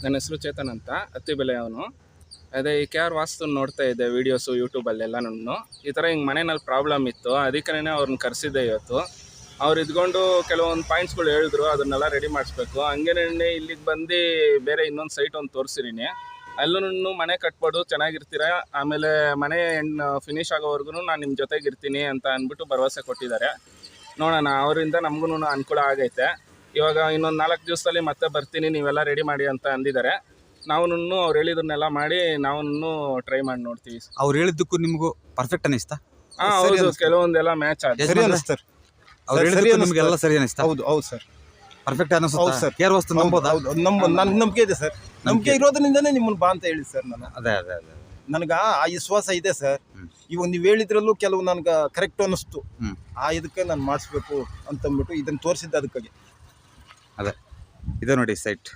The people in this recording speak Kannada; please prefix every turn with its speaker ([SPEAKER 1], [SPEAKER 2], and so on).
[SPEAKER 1] ನನ್ನ ಹೆಸರು ಚೇತನ್ ಅಂತ, ಅತ್ತಿಬೆಲೆ ಅವನು. ಅದೇ ಈ KR ವಾಸ್ತು ನೋಡ್ತಾ ಇದ್ದೆ ವೀಡಿಯೋಸು ಯೂಟ್ಯೂಬಲ್ಲೆಲ್ಲನೂ. ಈ ಥರ ಹಿಂಗೆ ಮನೆಯಲ್ಲಿ ಪ್ರಾಬ್ಲಮ್ ಇತ್ತು, ಅದಕ್ಕೇ ಅವ್ರನ್ನ ಕರೆಸಿದ್ದೆ ಇವತ್ತು. ಅವ್ರು ಇದ್ಕೊಂಡು ಕೆಲವೊಂದು ಪಾಯಿಂಟ್ಸ್ಗಳು ಹೇಳಿದ್ರು, ಅದನ್ನೆಲ್ಲ ರೆಡಿ ಮಾಡಿಸ್ಬೇಕು. ಹಂಗೇನೆ ಇಲ್ಲಿಗೆ ಬಂದು ಬೇರೆ ಇನ್ನೊಂದು ಸೈಟ್ ಒಂದು ತೋರಿಸಿದ್ದೀನಿ. ಅಲ್ಲೂ ಮನೆ ಕಟ್ಬೋದು, ಚೆನ್ನಾಗಿರ್ತೀರ. ಆಮೇಲೆ ಮನೆ ಫಿನಿಶ್ ಆಗೋವರೆಗೂ ನಾನು ನಿಮ್ಮ ಜೊತೆಗೆ ಇರ್ತೀನಿ ಅಂತ ಅಂದ್ಬಿಟ್ಟು ಭರವಸೆ ಕೊಟ್ಟಿದ್ದಾರೆ. ನೋಡೋಣ, ಅವರಿಂದ ನಮಗೂ ಅನುಕೂಲ ಆಗೈತೆ. ಇವಾಗ ಇನ್ನೊಂದು 4 ದಿವಸದಲ್ಲಿ ಮತ್ತೆ ಬರ್ತೀನಿ, ನೀವೆಲ್ಲ ರೆಡಿ ಮಾಡಿ ಅಂತ ಅಂದಿದ್ದಾರೆ. ನಾವು ಅವ್ರು ಹೇಳಿದನ್ನೆಲ್ಲ ಮಾಡಿ ನಾವು ಟ್ರೈ ಮಾಡಿ ನೋಡ್ತೀವಿ.
[SPEAKER 2] ಅವ್ರು ಹೇಳಿದ್ದಕ್ಕೂ ನಿಮಗೂ ಪರ್ಫೆಕ್ಟ್ ಅನಿಸ್ತಾ?
[SPEAKER 1] ಹೌದು, ಕೆಲವೊಂದೆಲ್ಲ ಮ್ಯಾಚ್ ಆಗಿದೆ.
[SPEAKER 3] ಸರಿ ಅನಿಸ್ತು ಸರ್.
[SPEAKER 2] ಅವ್ರು ಹೇಳಿದ್ದಕ್ಕೂ ನಿಮಗೆಲ್ಲ ಸರಿ ಅನಿಸ್ತಾ?
[SPEAKER 3] ಹೌದು ಹೌದು ಸರ್,
[SPEAKER 2] ಪರ್ಫೆಕ್ಟ್
[SPEAKER 3] ಹೌದು
[SPEAKER 2] ಅನಿಸುತ್ತಾ
[SPEAKER 3] ಸರ್.
[SPEAKER 2] KR ವಾಸ್ತು ನಂಬೋದಾ?
[SPEAKER 3] ಹೌದು, ನನಗೆ ನಂಬಿಕೆ ಇದೆ ಸರ್. ನಂಬಿಕೆ ಇರೋದ್ರಿಂದನೇ ನಿಮ್ಮನ್ನು ಬಾ ಅಂತ ಹೇಳಿ ಸರ್. ನಾನು
[SPEAKER 2] ಅದೇ
[SPEAKER 3] ನನಗೆ ಆ ವಿಶ್ವಾಸ ಇದೆ ಸರ್. ಇವಾಗ ನೀವು ಹೇಳಿದ್ರಲ್ಲೂ ಕೆಲವು ನನಗೆ ಕರೆಕ್ಟ್ ಅನ್ನಿಸ್ತು. ಆ ಇದಕ್ಕೆ ನಾನು ಮಾಡಿಸ್ಬೇಕು ಅಂತಂದ್ಬಿಟ್ಟು ಇದನ್ನು ತೋರಿಸಿದ್ದೆ. ಅದಕ್ಕಾಗಿ
[SPEAKER 2] ಅದೇ ಇದೆ ನೋಡಿ ಸೈಟ್.